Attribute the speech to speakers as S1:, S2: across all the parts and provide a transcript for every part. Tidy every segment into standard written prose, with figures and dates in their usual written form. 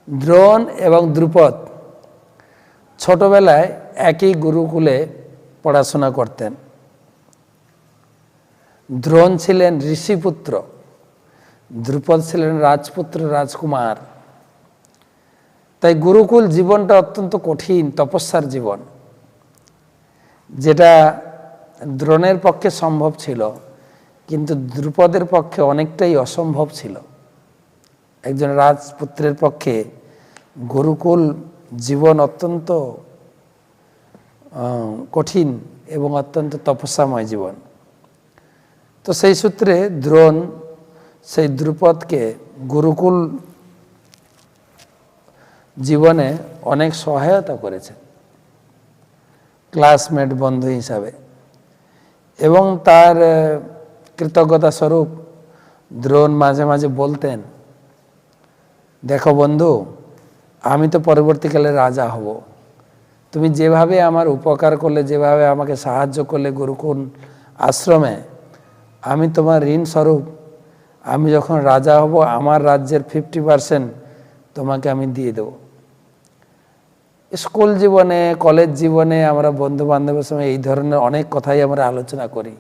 S1: দ্রোণ এবং দ্রুপদ ছোটবেলায় একই গুরুকুলে পড়াশোনা করতেন। দ্রোণ ছিলেন ঋষিপুত্র, দ্রুপদ ছিলেন রাজপুত্র, রাজকুমার। তাই গুরুকুল জীবনটা অত্যন্ত কঠিন, তপস্যার জীবন, যেটা দ্রোণের পক্ষে সম্ভব ছিল, কিন্তু দ্রুপদের পক্ষে অনেকটাই অসম্ভব ছিল। একজন রাজপুত্রের পক্ষে গুরুকুল জীবন অত্যন্ত কঠিন এবং অত্যন্ত তপস্যাময় জীবন। তো সেই সূত্রে দ্রোণ সেই দ্রুপদকে গুরুকুল জীবনে অনেক সহায়তা করেছে ক্লাসমেট, বন্ধু হিসাবে। এবং তার কৃতজ্ঞতা স্বরূপ দ্রোণ মাঝে মাঝে বলতেন, দেখো বন্ধু, আমি তো পরবর্তীকালে রাজা হব, তুমি যেভাবে আমার উপকার করলে, যেভাবে আমাকে সাহায্য করলে গুরুকুল আশ্রমে, আমি তোমার ঋণ স্বরূপ আমি যখন রাজা হব আমার রাজ্যের 50% তোমাকে আমি দিয়ে দেব। স্কুল জীবনে, কলেজ জীবনে আমরা বন্ধু বান্ধবের সঙ্গে এই ধরনের অনেক কথাই আমরা আলোচনা করি,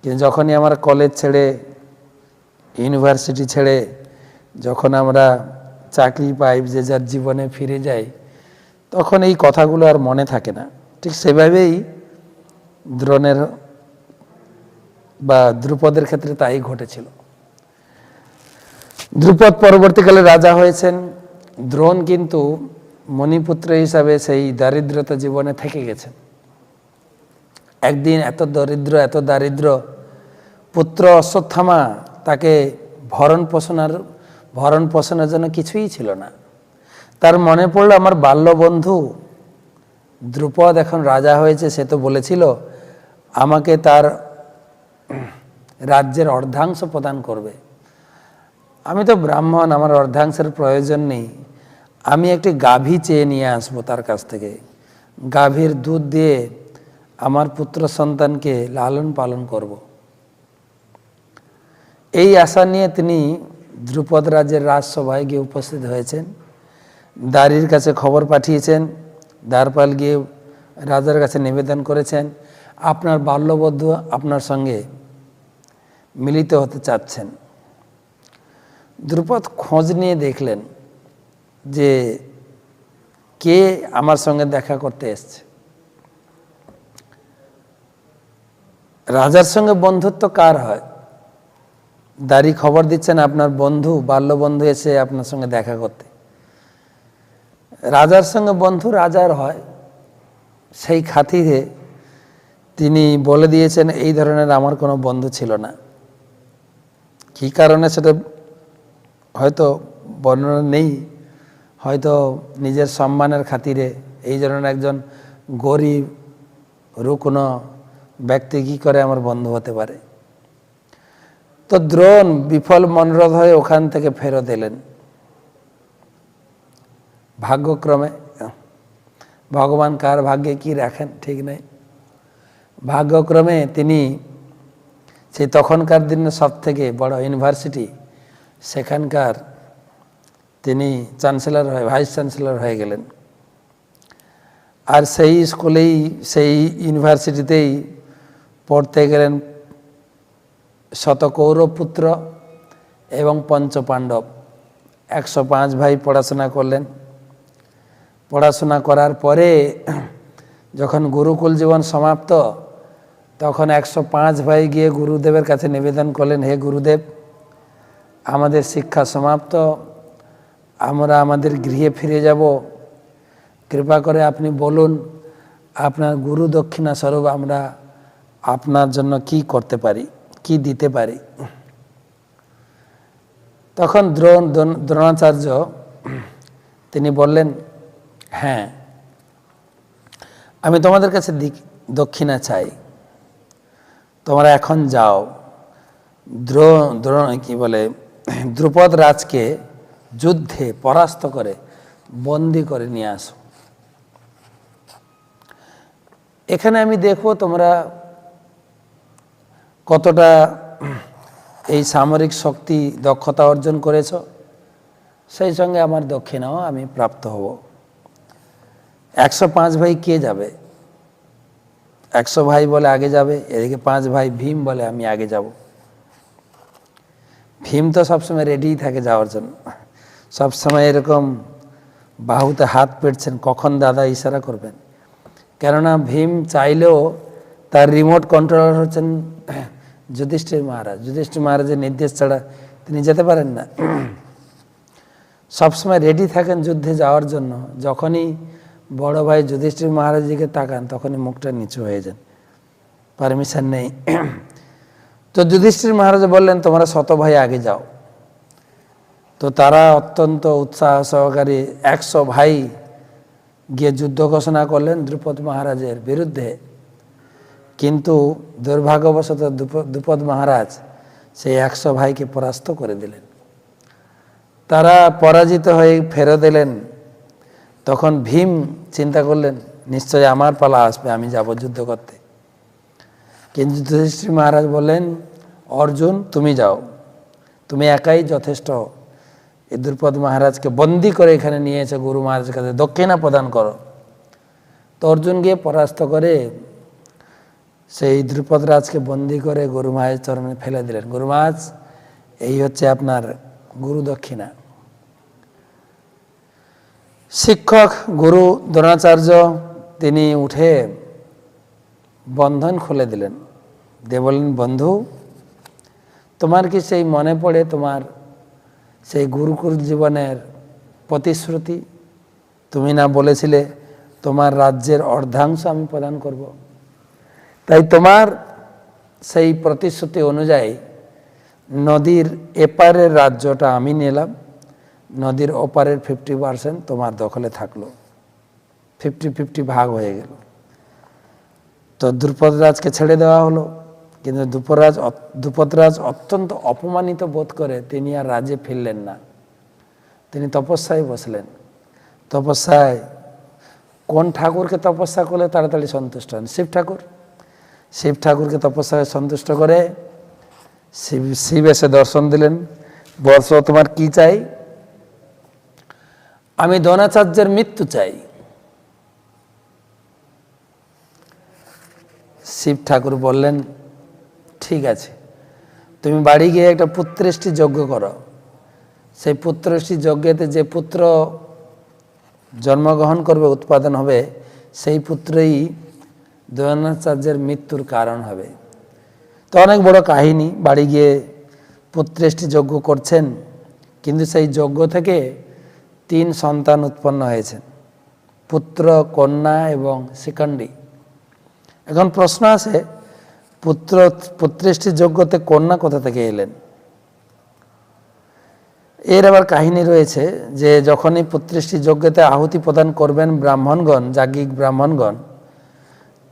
S1: কিন্তু যখনই আমরা কলেজ ছেড়ে, ইউনিভার্সিটি ছেড়ে যখন আমরা চাকরি পাই, যে যার জীবনে ফিরে যাই, তখন এই কথাগুলো আর মনে থাকে না। ঠিক সেভাবেই দ্রোণের বা দ্রুপদের ক্ষেত্রে তাই ঘটেছিল। দ্রুপদ পরবর্তীকালে রাজা হয়েছেন, দ্রোণ কিন্তু মণিপুত্র হিসাবে সেই দারিদ্রতা জীবনে থেকে গেছেন। একদিন এত দারিদ্র পুত্র অশ্বত্থামা তাকে ভরণ পোষণের জন্য কিছুই ছিল না। তার মনে পড়লো, আমার বাল্য বন্ধু দ্রুপদ এখন রাজা হয়েছে, সে তো বলেছিল আমাকে তার রাজ্যের অর্ধাংশ প্রদান করবে। আমি তো ব্রাহ্মণ, আমার অর্ধাংশের প্রয়োজন নেই, আমি একটি গাভী চেয়ে নিয়ে আসবো তার কাছ থেকে, গাভীর দুধ দিয়ে আমার পুত্র সন্তানকে লালন পালন করব। এই আশা নিয়ে তিনি দ্রুপদ রাজ্যের রাজসভায় গিয়ে উপস্থিত হয়েছেন। দাঁড়ির কাছে খবর পাঠিয়েছেন, দ্বারপাল গিয়ে রাজার কাছে নিবেদন করেছেন, আপনার বাল্যবধূ আপনার সঙ্গে মিলিত হতে চাচ্ছেন। দ্রুপদ খোঁজ নিয়ে দেখলেন যে কে আমার সঙ্গে দেখা করতে এসছে। রাজার সঙ্গে বন্ধুত্ব কার হয়? দাঁড়ি খবর দিচ্ছেন আপনার বন্ধু, বাল্য বন্ধু এসে আপনার সঙ্গে দেখা করতে। রাজার সঙ্গে বন্ধু রাজার হয়। সেই খাতিরে তিনি বলে দিয়েছেন, এই ধরনের আমার কোনো বন্ধু ছিল না। কী কারণে সেটা হয়তো বর্ণনা নেই, হয়তো নিজের সম্মানের খাতিরে। এই ধরনের একজন গরিব রুগ্ন ব্যক্তি কী করে আমার বন্ধু হতে পারে? তো দ্রোণ বিফল মনোরথ হয়ে ওখান থেকে ফেরত এলেন। ভাগ্যক্রমে, ভগবান কার ভাগ্যে কি রাখেন ঠিক নেই, ভাগ্যক্রমে তিনি সেই তখনকার দিনে সব থেকে বড় ইউনিভার্সিটি, সেখানকার তিনি চ্যান্সেলর হয়ে, ভাইস চ্যান্সেলর হয়ে গেলেন। আর সেই স্কুলেই, সেই ইউনিভার্সিটিতেই পড়তে গেলেন শতকৌরব পুত্র এবং পঞ্চপাণ্ডব। 105 ভাই পড়াশোনা করলেন। পড়াশোনা করার পরে যখন গুরুকুল জীবন সমাপ্ত, তখন 105 ভাই গিয়ে গুরুদেবের কাছে নিবেদন করলেন, হে গুরুদেব, আমাদের শিক্ষা সমাপ্ত, আমরা আমাদের গৃহে ফিরে যাব, কৃপা করে আপনি বলুন আপনার গুরু দক্ষিণা স্বরূপ আমরা আপনার জন্য কি করতে পারি, কি দিতে পারি। তখন দ্রোণাচার্য তিনি বললেন, হ্যাঁ, আমি তোমাদের কাছে দক্ষিণা চাই, তোমরা এখন যাও, দ্রুপদ রাজকে যুদ্ধে পরাস্ত করে বন্দি করে নিয়ে আসো। এখানে আমি দেখবো তোমরা কতটা এই সামরিক শক্তি দক্ষতা অর্জন করেছ। সেই সঙ্গে আমার দক্ষিণাও আমি প্রাপ্ত হব। 105 ভাই কে যাবে? 100 ভাই বলে আগে যাবে, এদিকে 5 ভাই ভীম বলে আমি আগে যাব। ভীম তো সবসময় রেডিই থাকে যাওয়ার জন্য, সবসময় এরকম বাহুতে হাত পেটছেন কখন দাদা ইশারা করবেন। কেননা ভীম চাইলেও তার রিমোট কন্ট্রোলার হচ্ছেন যুধিষ্ঠির মহারাজ। যুধিষ্ঠির মহারাজের নির্দেশ ছাড়া তিনি যেতে পারেন না। সবসময় রেডি থাকেন যুদ্ধে যাওয়ার জন্য। যখনই বড় ভাই যুধিষ্ঠির মহারাজ দিকে তাকান তখনই মুখটা নিচু হয়ে যান, পারমিশন নেই। তো যুধিষ্ঠির মহারাজ বললেন তোমরা 100 ভাই আগে যাও। তো তারা অত্যন্ত উৎসাহ সহকারে 100 ভাই গিয়ে যুদ্ধ ঘোষণা করলেন দ্রুপদ মহারাজের বিরুদ্ধে। কিন্তু দুর্ভাগ্যবশত দ্রুপদ মহারাজ সেই 100 ভাইকে পরাস্ত করে দিলেন। তারা পরাজিত হয়ে ফেরত এলেন। তখন ভীম চিন্তা করলেন নিশ্চয়ই আমার পালা আসবে, আমি যাব যুদ্ধ করতে। কিন্তু যুধিষ্ঠির মহারাজ বললেন অর্জুন তুমি যাও, তুমি একাই যথেষ্ট। এই দ্রুপদ মহারাজকে বন্দি করে এখানে নিয়ে এসে গুরু মহারাজের কাছে দক্ষিণা প্রদান করো। তো অর্জুন গিয়ে পরাস্ত করে সেই দ্রুপদ রাজকে বন্দি করে গুরু মহারাজ চরণে ফেলে দিলেন। গুরু মহারাজ এই হচ্ছে আপনার গুরু দক্ষিণা। শিক্ষক গুরু দ্রোণাচার্য তিনি উঠে বন্ধন খুলে দিলেন, দিয়ে বললেন বন্ধু তোমার কি সেই মনে পড়ে তোমার সেই গুরুকুল জীবনের প্রতিশ্রুতি? তুমি না বলেছিলে তোমার রাজ্যের অর্ধাংশ আমি প্রদান করব? তাই তোমার সেই প্রতিশ্রুতি অনুযায়ী নদীর এপারের রাজ্যটা আমি নিলাম, নদীর ওপারের 50% তোমার দখলে থাকলো, 50-50 ভাগ হয়ে গেল। তো দ্রুপদরাজকে ছেড়ে দেওয়া হলো। কিন্তু দ্রুপদরাজ অত্যন্ত অপমানিত বোধ করে তিনি আর রাজ্যে ফিরলেন না। তিনি তপস্যায় বসলেন। তপস্যায় কোন ঠাকুরকে তপস্যা করলে তাড়াতাড়ি সন্তুষ্ট হন? শিব ঠাকুর। শিব ঠাকুরকে তপস্যায় সন্তুষ্ট করে শিব এসে দর্শন দিলেন। বর্ষ তোমার কি চাই? আমি দ্রোণাচার্যের মৃত্যু চাই। শিব ঠাকুর বললেন ঠিক আছে, তুমি বাড়ি গিয়ে একটা পুত্রেষ্টি যজ্ঞ করো। সেই পুত্রেষ্টি যজ্ঞেতে যে পুত্র জন্মগ্রহণ করবে, উৎপাদন হবে, সেই পুত্রই দ্রোণাচার্যের মৃত্যুর কারণ হবে। তো অনেক বড় কাহিনী। বাড়ি গিয়ে পুত্রেষ্টি যজ্ঞ করছেন, কিন্তু সেই যজ্ঞ থেকে 3 সন্তান উৎপন্ন হয়েছেন, পুত্র, কন্যা এবং শিখণ্ডী। এখন প্রশ্ন আছে পুত্রেষ্টি যজ্ঞতে কন্যা কোথা থেকে এলেন? এর আবার কাহিনী রয়েছে যে যখনই পুত্রেষ্টি যজ্ঞতে আহুতি প্রদান করবেন ব্রাহ্মণগণ, যাজ্ঞিক ব্রাহ্মণগণ,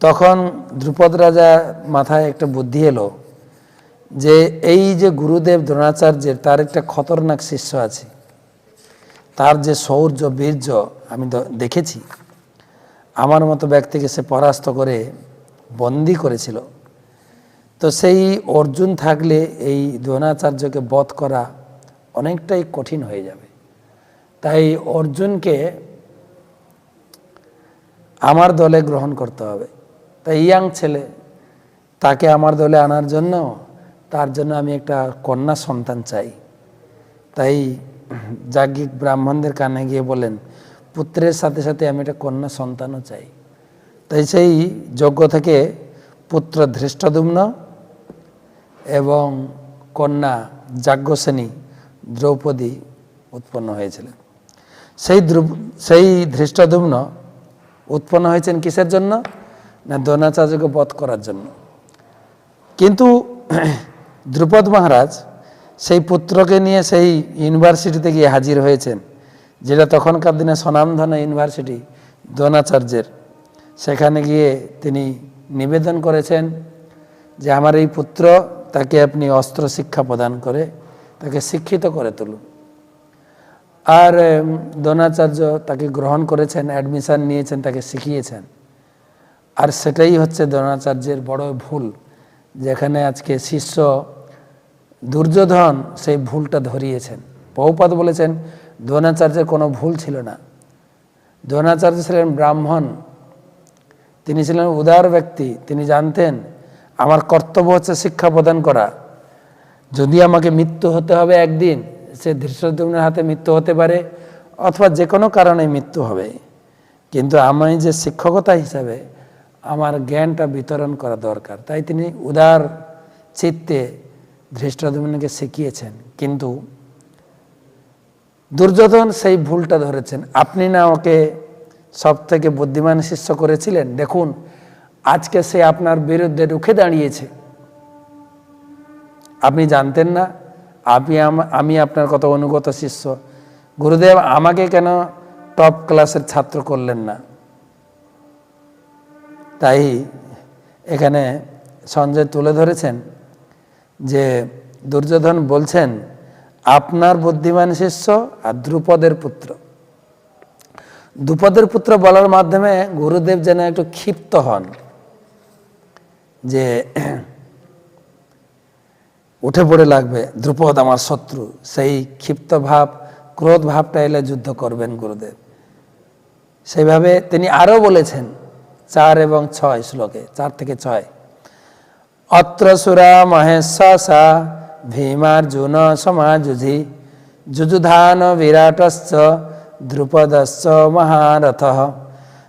S1: তখন দ্রুপদ রাজা মাথায় একটা বুদ্ধি এলো যে এই যে গুরুদেব দ্রোণাচার্যের তার একটা খতরনাক শিষ্য আছে, তার যে শৌর্য বীর্য আমি দেখেছি, আমার মতো ব্যক্তিকে সে পরাস্ত করে বন্দী করেছিল। তো সেই অর্জুন থাকলে এই দ্রোণাচার্যকে বধ করা অনেকটাই কঠিন হয়ে যাবে। তাই অর্জুনকে আমার দলে গ্রহণ করতে হবে। তাই ইয়াং ছেলে, তাকে আমার দলে আনার জন্য, তার জন্য আমি একটা কন্যা সন্তান চাই। তাই যাজ্ঞিক ব্রাহ্মণদের কানে গিয়ে বলেন পুত্রের সাথে সাথে আমি একটা কন্যা সন্তানও চাই। তাই সেই যজ্ঞ থেকে পুত্র ধৃষ্টদ্যুম্ন এবং কন্যা যাজ্ঞসেনী দ্রৌপদী উৎপন্ন হয়েছিলেন। সেই ধৃষ্টদ্যুম্ন উৎপন্ন হয়েছেন কিসের জন্য? না দ্রোণাচার্যকে বধ করার জন্য। কিন্তু দ্রুপদ মহারাজ সেই পুত্রকে নিয়ে সেই ইউনিভার্সিটিতে গিয়ে হাজির হয়েছেন, যেটা তখনকার দিনে স্বনামধন্য ইউনিভার্সিটি দ্রোণাচার্যের। সেখানে গিয়ে তিনি নিবেদন করেছেন যে আমার এই পুত্র, তাকে আপনি অস্ত্র শিক্ষা প্রদান করে তাকে শিক্ষিত করে তুলুন। আর দ্রোণাচার্য তাকে গ্রহণ করেছেন, অ্যাডমিশন নিয়েছেন, তাকে শিখিয়েছেন। আর সেটাই হচ্ছে দ্রোণাচার্যের বড় ভুল, যেখানে আজকে শিষ্য দুর্যোধন সেই ভুলটা ধরিয়েছেন। প্রভুপাদ বলেছেন দ্রোণাচার্যের কোনো ভুল ছিল না। দ্রোণাচার্য ছিলেন ব্রাহ্মণ, তিনি ছিলেন উদার ব্যক্তি। তিনি জানতেন আমার কর্তব্য হচ্ছে শিক্ষা প্রদান করা। যদি আমাকে মৃত্যু হতে হবে একদিন, সে ধৃষ্টদ্যুম্নের হাতে মৃত্যু হতে পারে অথবা যে কোনো কারণে মৃত্যু হবে, কিন্তু আমি যে শিক্ষকতা হিসাবে আমার জ্ঞানটা বিতরণ করা দরকার। তাই তিনি উদার চিত্তে ধৃষ্টদ্যুম্নকে শিখিয়েছেন। কিন্তু দুর্যোধন সেই ভুলটা ধরেছেন। আপনি না ওকে সব থেকে বুদ্ধিমান শিষ্য করেছিলেন, দেখুন আজকে সে আপনার বিরুদ্ধে রুখে দাঁড়িয়েছে। আপনি জানতেন না আমি আপনার কত অনুগত শিষ্য। গুরুদেব আমাকে কেন টপ ক্লাসের ছাত্র করলেন না? তাই এখানে সঞ্জয় তুলে ধরেছেন যে দুর্যোধন বলছেন আপনার বুদ্ধিমান শিষ্য আর দ্রুপদের পুত্র। দ্রুপদের পুত্র বলার মাধ্যমে গুরুদেব যেন একটু ক্ষিপ্ত হন, যে উঠে পড়ে লাগবে দ্রুপদ আমার শত্রু। সেই ক্ষিপ্ত ভাব, ক্রোধ ভাবটা এলে যুদ্ধ করবেন গুরুদেব। সেইভাবে তিনি আরও বলেছেন 4 এবং 6 শ্লোকে, 4 থেকে 6, অত্র সুরা মহেশা ভীমার্জুন সমাযুধি যুযুধান বিরাটশ্চ দ্রুপদশ্চ মহারথ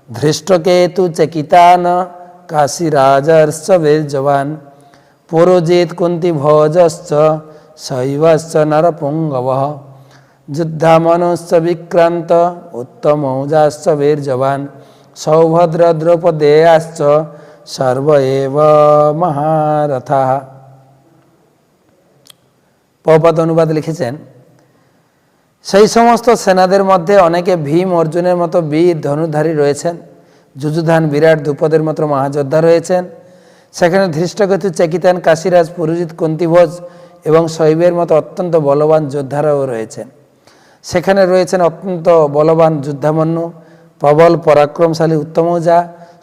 S1: ধৃষ্টকেতু চকিতান কাশীরাজর্শ্চ বীর্যবান পুরোজিত কুন্তি ভোজশ্চ শৈবশ্চ নরপুঙ্গবঃ যুদ্ধামনুশ্চ বিক্রান্ত উত্তমৌজাশ্চ বীর্যবান সৌভদ্র দ্রৌপদেয়াশ্চ সর্ব এব মহারথাঃ। প্রপাত অনুবাদ লিখেছেন, সেই সমস্ত সেনাদের মধ্যে অনেকে ভীম অর্জুনের মতো বীর ধনুধারী রয়েছেন, যুযুধান বিরাট দ্রুপদের মতো মহাযোদ্ধা রয়েছেন। সেখানে ধৃষ্টকেতু চেকিতান কাশীরাজ পুরোজিত কুন্তিভোজ এবং শৈবের মতো অত্যন্ত বলবান যোদ্ধারাও রয়েছেন। সেখানে রয়েছেন অত্যন্ত বলবান যুদ্ধামন্যু, প্রবল পরাক্রমশালী উত্তমৌজা,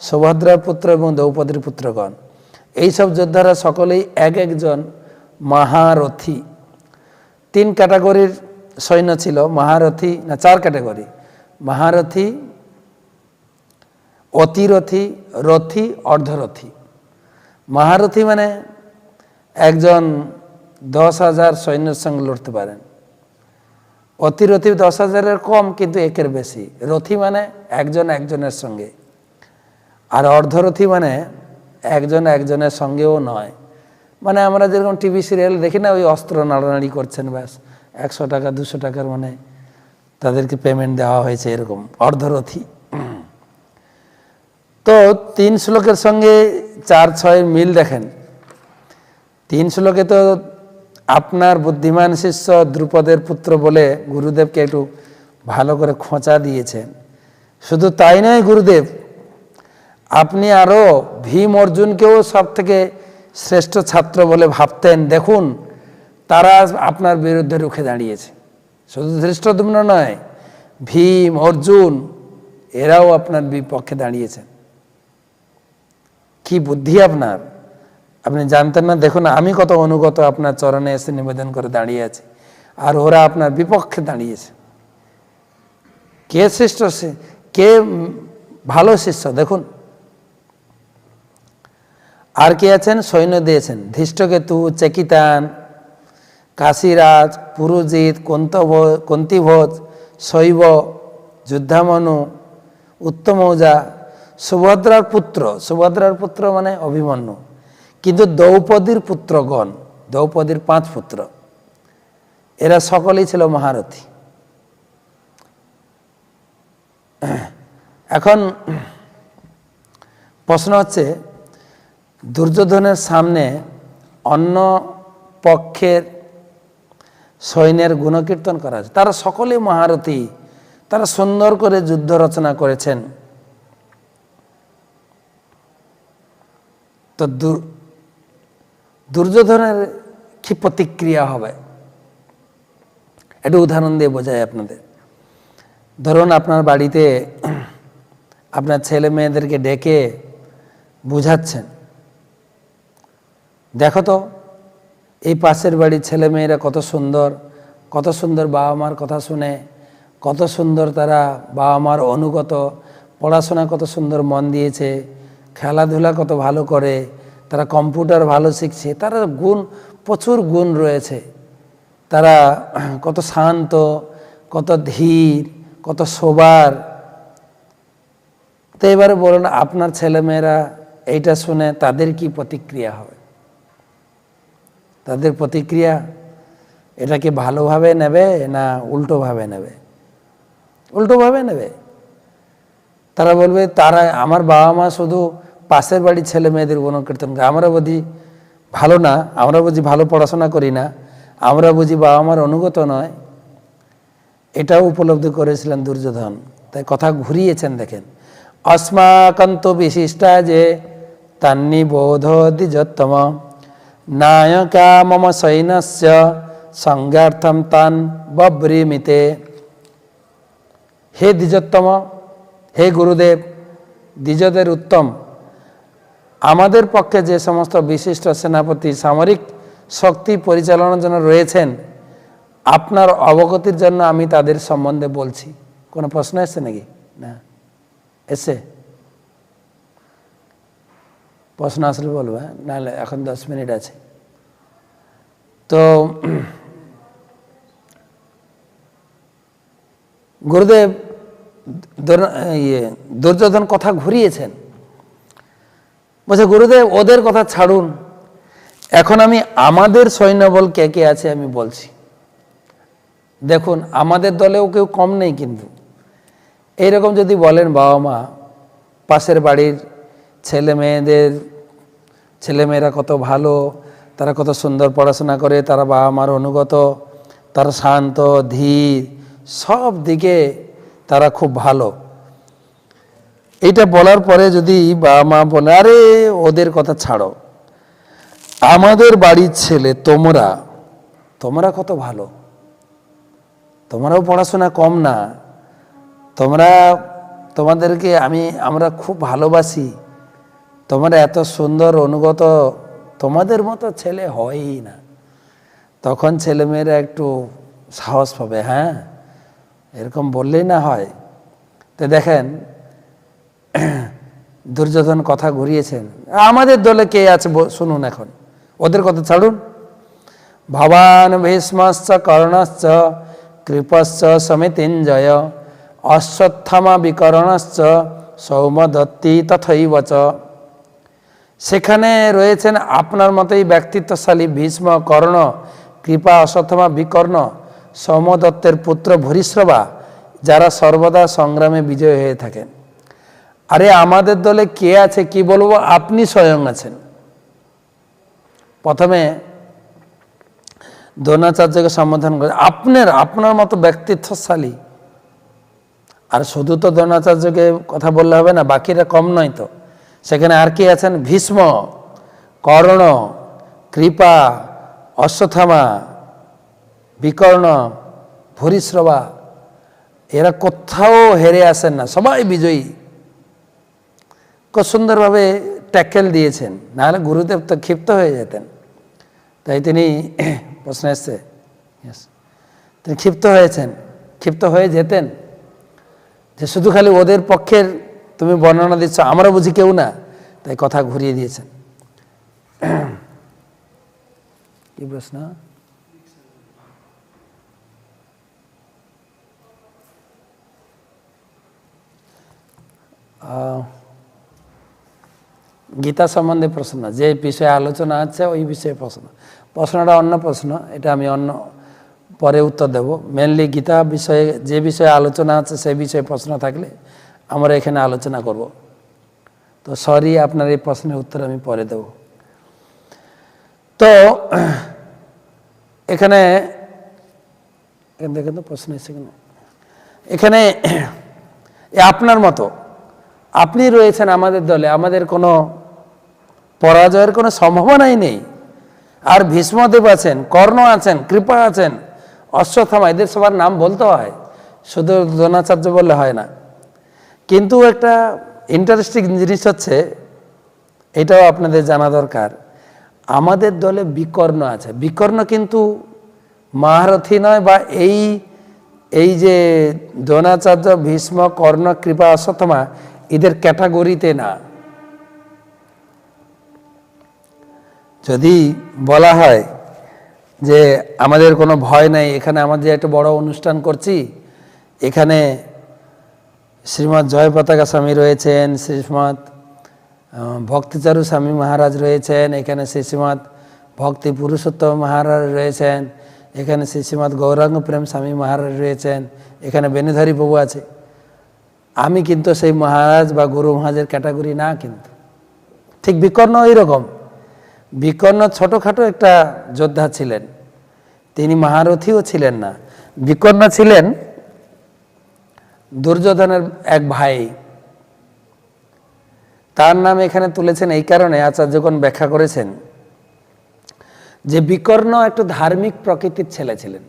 S1: সুভদ্রার পুত্র এবং দ্রৌপদীর পুত্রগণ। এইসব যোদ্ধারা সকলেই এক একজন মহারথী। 3 ক্যাটাগরির সৈন্য ছিল মহারথী, না 4 ক্যাটাগরি, মহারথী, অতিরথী, রথী, অর্ধরথী। মহারথী মানে একজন 10,000 সৈন্যের সঙ্গে লড়তে পারেন। অতিরথী 10,000-এর কম কিন্তু 1-এর বেশি। রথী মানে একজন একজনের সঙ্গে, আর অর্ধরথী মানে একজন একজনের সঙ্গেও নয়। মানে আমরা যেরকম টিভি সিরিয়াল দেখি না, ওই অস্ত্র নাড়ানাড়ি করছেন, ব্যাস 100 টাকা 200 টাকার মানে তাদেরকে পেমেন্ট দেওয়া হয়েছে, এরকম অর্ধরথী। তো 3 শ্লোকের সঙ্গে 4-6 মিল দেখেন। 3 শ্লোকে তো আপনার বুদ্ধিমান শিষ্য দ্রুপদের পুত্র বলে গুরুদেবকে একটু ভালো করে খোঁচা দিয়েছেন। শুধু তাই নয়, গুরুদেব আপনি আরও ভীম অর্জুনকেও সব থেকে শ্রেষ্ঠ ছাত্র বলে ভাবতেন। দেখুন তারা আপনার বিরুদ্ধে রুখে দাঁড়িয়েছে। শুধু ধৃষ্টদ্যুম্ন নয়, ভীম অর্জুন এরাও আপনার বিপক্ষে দাঁড়িয়েছেন। কি বুদ্ধি আপনার! আপনি জানতেন না? দেখুন আমি কত অনুগত, আপনার চরণে এসে নিবেদন করে দাঁড়িয়ে আছি, আর ওরা আপনার বিপক্ষে দাঁড়িয়েছে। কে শ্রেষ্ঠ, কে ভালো শিষ্য দেখুন। আর কে আছেন? সৈন্য দিয়েছেন ধৃষ্টকেতু, চেকিতান, কাশীরাজ, পুরোজিত, কুন্তিভোজ, শৈব, যুদ্ধামনু, উত্তমৌজা, সুভদ্রার পুত্র। সুভদ্রার পুত্র মানে অভিমন্যু। কিন্তু দ্রৌপদীর পুত্রগণ, দ্রৌপদীর 5 পুত্র, এরা সকলেই ছিল মহারথী। এখন প্রশ্ন হচ্ছে, দুর্যোধনের সামনে অন্য পক্ষের সৈন্যের গুণকীর্তন করা আছে। তারা সকলেই মহারথী, তারা সুন্দর করে যুদ্ধ রচনা করেছেন। তো দুর্যোধনের কি প্রতিক্রিয়া হবে একটু উদাহরণ দিয়ে বোঝাই আপনাদের। ধরুন আপনার বাড়িতে আপনার ছেলে মেয়েদেরকে ডেকে বুঝাচ্ছেন, দেখো তো এই পাশের বাড়ির ছেলে মেয়েরা কত সুন্দর, কত সুন্দর বাবা মার কথা শুনে কত সুন্দর তারা বাবা মার অনুগত, পড়াশোনা কত সুন্দর মন দিয়েছে, খেলাধুলা কত ভালো করে, তারা কম্পিউটার ভালো শিখছে, তারা প্রচুর গুণ রয়েছে, তারা কত শান্ত, কত ধীর, কত সোবার। তো এবারে বলুন আপনার ছেলেমেয়েরা এইটা শুনে তাদের কি প্রতিক্রিয়া হবে? তাদের প্রতিক্রিয়া এটাকে ভালোভাবে নেবে না উল্টোভাবে নেবে? উল্টোভাবে নেবে। তারা বলবে তারা আমার বাবা মা শুধু পাশের বাড়ির ছেলে মেয়েদের গুণকীর্তন করে, আমরা বুঝি ভালো না, আমরা বুঝি ভালো পড়াশোনা করি না, আমরা বুঝি বাবা মার অনুগত নয়। এটাও উপলব্ধি করেছিলেন দুর্যোধন, তাই কথা ঘুরিয়েছেন। দেখেন, अस्माकंतो विशिष्टा जे तन्निबोध द्विजोत्तम नायका मम सैन्यस्य संज्ञार्थम तान बब्रीमिते। हे द्विजोत्तम, हे गुरुदेव, দ্বিজদের উত্তম, আমাদের পক্ষে যে সমস্ত বিশিষ্ট সেনাপতি সামরিক শক্তি পরিচালনার জন্য রয়েছেন, আপনার অবগতির জন্য আমি তাদের সম্বন্ধে বলছি। কোনো প্রশ্ন এসছে নাকি? না এসে প্রশ্ন আসলে বলবো, নাহলে এখন 10 মিনিট আছে। তো গুরুদেব দুর্যোধন কথা ঘুরিয়েছেন, বলছে গুরুদেব ওদের কথা ছাড়ুন, এখন আমি আমাদের সৈন্যবল কে কে আছে আমি বলছি। দেখুন আমাদের দলেও কেউ কম নেই, কিন্তু এইরকম যদি বলেন বাবা মা, পাশের বাড়ির ছেলেমেয়েরা কত ভালো, তারা কত সুন্দর পড়াশোনা করে, তারা বাবা মার অনুগত, তারা শান্ত ধীর, সব দিকে তারা খুব ভালো। এইটা বলার পরে যদি বাবা মা বলে আরে ওদের কথা ছাড়ো, আমাদের বাড়ির ছেলে তোমরা কত ভালো, তোমরাও পড়াশোনা কম না, তোমাদেরকে আমরা খুব ভালোবাসি, তোমরা এত সুন্দর অনুগত, তোমাদের মতো ছেলে হয়ই না। তখন ছেলেমেয়েরা একটু সাহস পাবে, হ্যাঁ এরকম বললেই না হয়। তো দেখেন দুর্যোধন কথা ঘুরিয়েছেন, আমাদের দলে কে আছে শুনুন, এখন ওদের কথা ছাড়ুন। ভবান ভীষ্মশ্চ কর্ণশ্চ কৃপশ্চ সমিতিঞ্জয় অশ্বত্থামা বিকর্ণশ্চ সৌমদত্তি তথৈব চ। সেখানে রয়েছেন আপনার মতোই ব্যক্তিত্বশালী ভীষ্ম, কর্ণ, কৃপা, অশ্বত্থামা, বিকর্ণ, সৌমদত্তের পুত্র ভূরিশ্রবা, যারা সর্বদা সংগ্রামে বিজয় হয়ে থাকেন। আরে আমাদের দলে কে আছে কি বলবো, আপনি স্বয়ং আছেন। প্রথমে দ্রোণাচার্যকে সম্বোধন করে আপনার মতো ব্যক্তিত্বশালী। আর শুধু তো দ্রোণাচার্যকে কথা বললে হবে না, বাকিরা কম নয় তো। সেখানে আর কি আছেন? ভীষ্ম, কর্ণ, কৃপা, অশ্বত্থামা, বিকর্ণ, ভূরিশ্রবা, এরা কোথাও হেরে আসেন না, সবাই বিজয়ী। খুব সুন্দরভাবে ট্যাকেল দিয়েছেন, নাহলে গুরুদেব তো ক্ষিপ্ত হয়ে যেতেন। তাই তিনি প্রশ্ন এসছে, তিনি ক্ষিপ্ত হয়ে যেতেন যে শুধু খালি ওদের পক্ষের তুমি বর্ণনা দিচ্ছ, আমরা বুঝি কেউ না, তাই কথা ঘুরিয়ে দিয়েছেন। কি প্রশ্ন? গীতা সম্বন্ধে প্রশ্ন, যে বিষয়ে আলোচনা আছে ওই বিষয়ে প্রশ্নটা অন্য প্রশ্ন, এটা আমি পরে উত্তর দেব। মেনলি গীতা বিষয়ে যে বিষয়ে আলোচনা আছে সেই বিষয়ে প্রশ্ন থাকলে আমরা এখানে আলোচনা করব। তো সরি, আপনার এই প্রশ্নের উত্তর আমি পরে দেব। তো এখানে দেখেন তো প্রশ্ন এসে কেন, এখানে আপনার মতো আপনি রয়েছেন আমাদের দলে, আমাদের কোনো পরাজয়ের কোনো সম্ভাবনাই নেই। আর ভীষ্মদেব আছেন, কর্ণ আছেন, কৃপা আছেন, অশ্বত্থামা, এদের সবার নাম বলতে হয়, শুধু দ্রোণাচার্য বললে হয় না। কিন্তু একটা ইন্টারেস্টিং জিনিস হচ্ছে, এটাও আপনাদের জানা দরকার, আমাদের দলে বিকর্ণ আছে। বিকর্ণ কিন্তু মহারথী নয়, বা এই এই যে দ্রোণাচার্য, ভীষ্ম, কর্ণ, কৃপা, অশ্বত্থামা এদের ক্যাটাগরিতে না। যদি বলা হয় যে আমাদের কোনো ভয় নাই, এখানে আমাদের একটা বড় অনুষ্ঠান করছি, এখানে শ্রীমৎ জয় পতাকা স্বামী রয়েছেন, শ্রীমৎ ভক্তিচারু স্বামী মহারাজ রয়েছেন, এখানে শ্রীমৎ ভক্তি পুরুষোত্তম মহারাজ রয়েছেন, এখানে শ্রীমৎ গৌরাঙ্গ প্রেম স্বামী মহারাজ রয়েছেন, এখানে বেণুধারী প্রভু আছে, আমি কিন্তু সেই মহারাজ বা গুরু মহারাজের ক্যাটাগরি না। কিন্তু ঠিক বিকর্ণ এইরকম। বিকর্ণ ছোটোখাটো একটা যোদ্ধা ছিলেন, তিনি মহারথীও ছিলেন না। বিকর্ণ ছিলেন দুর্যোধনের এক ভাই। তার নাম এখানে তুলেছেন এই কারণে, আচার্যগণ ব্যাখ্যা করেছেন যে বিকর্ণ একটু ধার্মিক প্রকৃতির ছেলে ছিলেন।